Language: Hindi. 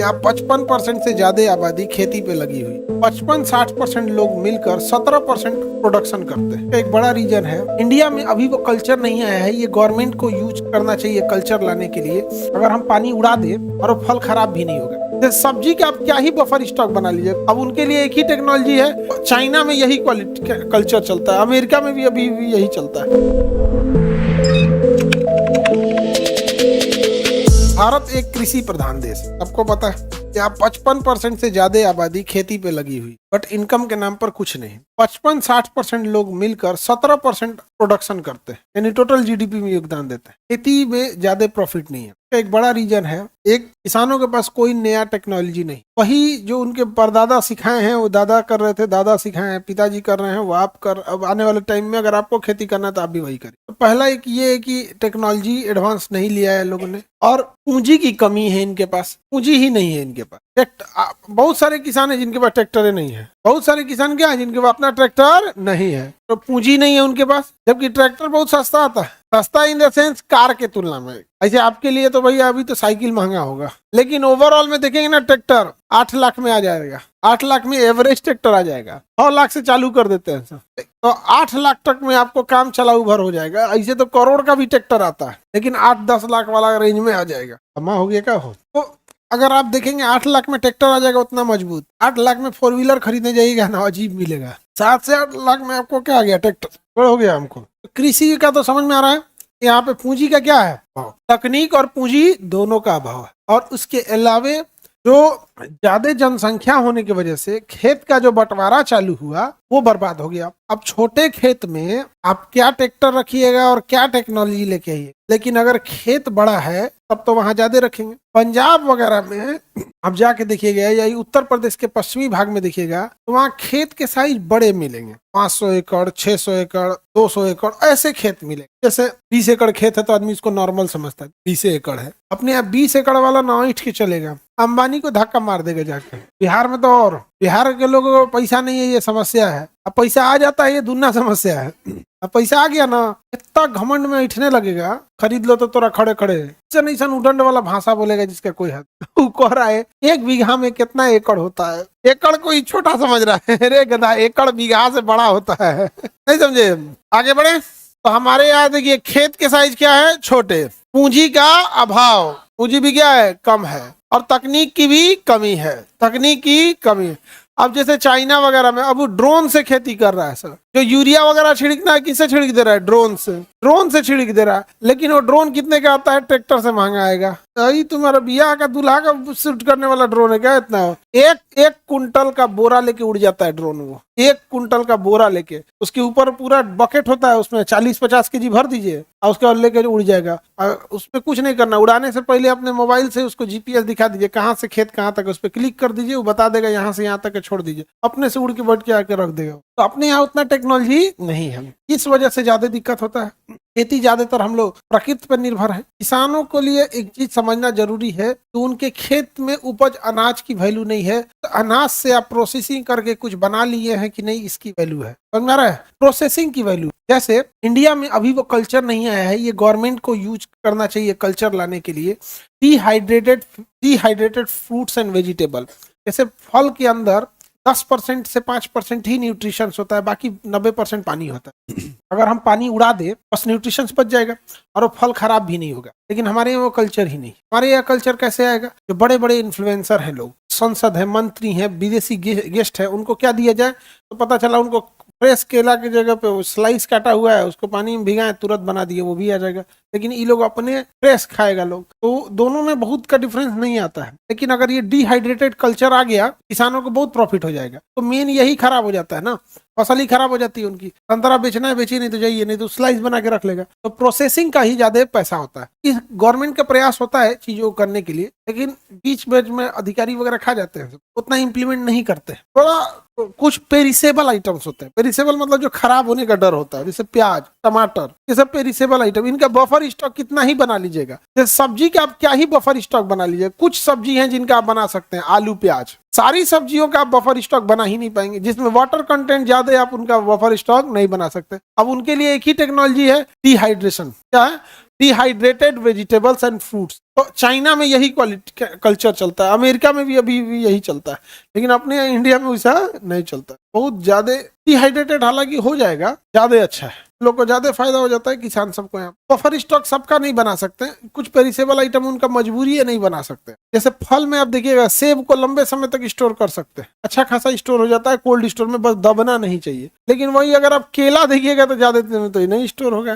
या 55% से ज्यादा आबादी खेती पे लगी हुई। 55-60% लोग मिलकर 17% प्रोडक्शन करते हैं। एक बड़ा रीजन है इंडिया में अभी वो कल्चर नहीं आया है। ये गवर्नमेंट को यूज करना चाहिए कल्चर लाने के लिए। अगर हम पानी उड़ा दे और वो फल खराब भी नहीं होगा। सब्जी का आप क्या ही बफर स्टॉक बना लीजिए, अब उनके लिए एक ही टेक्नोलॉजी है। चाइना में यही कल्चर चलता है, अमेरिका में भी अभी भी यही चलता है। भारत एक कृषि प्रधान देश है, सबको पता है। यहाँ 55% से ज्यादा आबादी खेती पे लगी हुई, बट इनकम के नाम पर कुछ नहीं। 55-60% लोग मिलकर 17% प्रोडक्शन करते हैं, यानी टोटल जीडीपी में योगदान देते हैं। खेती में ज्यादा प्रॉफिट नहीं है। एक बड़ा रीजन है, एक किसानों के पास कोई नया टेक्नोलॉजी नहीं। वही जो उनके परदादा सिखाए हैं वो दादा कर रहे थे, दादा सिखाए हैं, पिताजी कर रहे हैं वो आप कर। अब आने वाले टाइम में अगर आपको खेती करना है तो आप भी वही करें। तो पहला एक ये है कि टेक्नोलॉजी एडवांस नहीं लिया है लोगों ने, और पूंजी की कमी है इनके पास। पूंजी ही नहीं है इनके पास। बहुत सारे किसान हैं जिनके पास ट्रैक्टर नहीं है। बहुत सारे किसान क्या है जिनके पास अपना ट्रैक्टर नहीं है, तो पूंजी नहीं है उनके पास। जबकि ट्रैक्टर बहुत सस्ता आता है, सस्ता इन द सेंस कार के तुलना में। ऐसे आपके लिए तो भैया अभी तो साइकिल महंगा होगा, लेकिन ओवरऑल में देखेंगे ना, ट्रैक्टर 8 लाख में आ जाएगा। 8 लाख में एवरेज ट्रैक्टर आ जाएगा। 100 लाख से चालू कर देते हैं सब, तो 8 लाख तक में आपको काम चलाऊ भर हो जाएगा। ऐसे तो करोड़ का भी ट्रैक्टर आता है, लेकिन 8-10 लाख वाला रेंज में आ जाएगा। अम्मा हो गया क्या हो। तो अगर आप देखेंगे 8 लाख में ट्रैक्टर आ जाएगा उतना मजबूत। 8 लाख में 4 व्हीलर खरीदने जाइएगा ना, अजीब मिलेगा। 7 से 8 लाख में आपको क्या आ गया, ट्रैक्टर हो गया हमको। तो कृषि का तो समझ में आ रहा है। यहाँ पे पूंजी का क्या है, तकनीक और पूंजी दोनों का अभाव है। और उसके अलावे जो ज्यादा जनसंख्या होने की वजह से खेत का जो बंटवारा चालू हुआ वो बर्बाद हो गया। अब छोटे खेत में आप क्या ट्रैक्टर रखिएगा और क्या टेक्नोलॉजी लेके आइए, लेकिन अगर खेत बड़ा है तब तो वहां ज्यादा रखेंगे। पंजाब वगैरह में आप जाके देखिएगा, या उत्तर प्रदेश के पश्चिमी भाग में देखिएगा, तो वहाँ खेत के साइज बड़े मिलेंगे। 500 एकड़, 600 एकड़, 200 एकड़ ऐसे खेत मिलेंगे। जैसे 20 एकड़ खेत है तो आदमी इसको नॉर्मल समझता है, 20 एकड़ है। अपने यहाँ 20 एकड़ वाला ना ईंट के चलेगा, अंबानी को धक्का मार देगा जाके। बिहार में तो और बिहार के लोगों को पैसा नहीं है, ये समस्या है। अब पैसा आ जाता है, ये दूना समस्या है। अब पैसा आ गया ना, इतना घमंड में उठने लगेगा, खरीद लो तो तोरा खड़े खड़े ऐसा उदंड वाला भाषा बोलेगा जिसका कोई हद। वो कह रहा है 1 बीघा में कितना एकड़ होता है। एकड़ कोई छोटा समझ रहा है, अरे गधा, एकड़ बीघा से बड़ा होता है। नहीं समझे। आगे बढ़े तो हमारे यहाँ देखिए खेत के साइज क्या है, छोटे। पूंजी का अभाव, पूंजी भी क्या है, कम है। और तकनीक की भी कमी है, तकनीक की कमी है। अब जैसे चाइना वगैरह में अब वो ड्रोन से खेती कर रहा है सर। जो यूरिया वगैरह छिड़कना है किससे छिड़क दे रहा है, ड्रोन से छिड़क दे रहा है। लेकिन वो ड्रोन कितने का आता है, ट्रैक्टर से महंगा आएगा। यही तुम्हारा बियाह का दूल्हा का शूट करने वाला ड्रोन है क्या इतना। एक कुंटल का बोरा लेके उड़ जाता है ड्रोन। वो 1 कुंटल का बोरा लेके, उसके ऊपर पूरा बकेट होता है, उसमें 40-50 केजी भर दीजिए और उसके बाद लेके उड़ जाएगा। उसमें कुछ नहीं करना, उड़ाने से पहले अपने मोबाइल से उसको जीपीएस दिखा दीजिए, कहाँ से खेत कहाँ तक, उस पर क्लिक कर दीजिए, वो बता देगा यहाँ से यहाँ तक छोड़ दीजिए, अपने से उड़ के बैठ के आके रख देगा। तो अपने यहाँ उतना टेक्नोलॉजी नहीं है, इस वजह से ज्यादा दिक्कत होता है। खेती ज्यादातर हम लोग प्रकृति पर निर्भर है। किसानों के लिए एक चीज समझना जरूरी है कि उनके खेत में उपज अनाज की वैल्यू नहीं है, तो अनाज से आप प्रोसेसिंग करके कुछ बना लिए हैं कि नहीं, इसकी वैल्यू है। समझ में आ रहा है, प्रोसेसिंग की वैल्यू। जैसे इंडिया में अभी वो कल्चर नहीं आया है, ये गवर्नमेंट को यूज करना चाहिए कल्चर लाने के लिए। डिहाइड्रेटेड फ्रूट्स एंड वेजिटेबल, जैसे फल के अंदर 10% से 5% ही न्यूट्रिशन होता है, बाकी 90% पानी होता है। अगर हम पानी उड़ा दे बस न्यूट्रिशन बच जाएगा और वो फल खराब भी नहीं होगा। लेकिन हमारे यहाँ वो कल्चर ही नहीं। हमारे यहाँ कल्चर कैसे आएगा, जो बड़े बड़े इन्फ्लुएंसर हैं लोग, संसद है, मंत्री हैं, विदेशी गेस्ट है, उनको क्या दिया जाए, तो पता चला उनको फ्रेश केला की जगह पे स्लाइस काटा हुआ है, उसको पानी में भिगाए तुरंत बना दिए, वो भी आ जाएगा। लेकिन ये लोग अपने फ्रेश खाएगा लोग, तो दोनों में बहुत का डिफरेंस नहीं आता है। लेकिन अगर ये डिहाइड्रेटेड कल्चर आ गया, किसानों को बहुत प्रॉफिट हो जाएगा। तो मेन यही खराब हो जाता है ना, फसल ही खराब हो जाती है उनकी। संतरा बेचना है बेची, नहीं तो जाइए, नहीं तो स्लाइस बना के रख लेगा। तो प्रोसेसिंग का ही ज्यादा पैसा होता है। गवर्नमेंट का प्रयास होता है चीजों को करने के लिए, लेकिन बीच बीच में अधिकारी वगैरह खा जाते हैं, उतना इम्प्लीमेंट नहीं करते। थोड़ा कुछ पेरिसेबल आइटम्स होते हैं। पेरिसेबल मतलब जो खराब होने का डर होता है, जैसे प्याज, टमाटर, ये सब पेरिसेबल आइटम। इनका बफर स्टॉक कितना ही बना लीजिएगा। जैसे सब्जी का आप क्या ही बफर स्टॉक बना लीजिए। कुछ सब्जी हैं जिनका आप बना सकते हैं, आलू, प्याज। सारी सब्जियों का आप बफर स्टॉक बना ही नहीं पाएंगे। जिसमें वाटर कंटेंट ज्यादा है, आप उनका बफर स्टॉक नहीं बना सकते। अब उनके लिए एक ही टेक्नोलॉजी है, डिहाइड्रेशन। क्या है, डिहाइड्रेटेड वेजिटेबल्स एंड फ्रूट्स। तो चाइना में यही क्वालिटी कल्चर चलता है, अमेरिका में भी अभी भी यही चलता है, लेकिन अपने इंडिया में वैसा नहीं चलता। बहुत ज्यादा डिहाइड्रेटेड हालांकि हो जाएगा, ज्यादा अच्छा है, लोग को ज्यादा फायदा हो जाता है, किसान सबको। यहाँ बफर स्टॉक सबका नहीं बना सकते, कुछ पेरिसेबल आइटम उनका मजबूरी है नहीं बना सकते। जैसे फल में आप देखिएगा, सेब को लंबे समय तक स्टोर कर सकते हैं, अच्छा खासा स्टोर हो जाता है कोल्ड स्टोर में, बस दबना नहीं चाहिए। लेकिन वही अगर आप केला देखिएगा तो ज्यादा दिन में तो ये नहीं स्टोर होगा।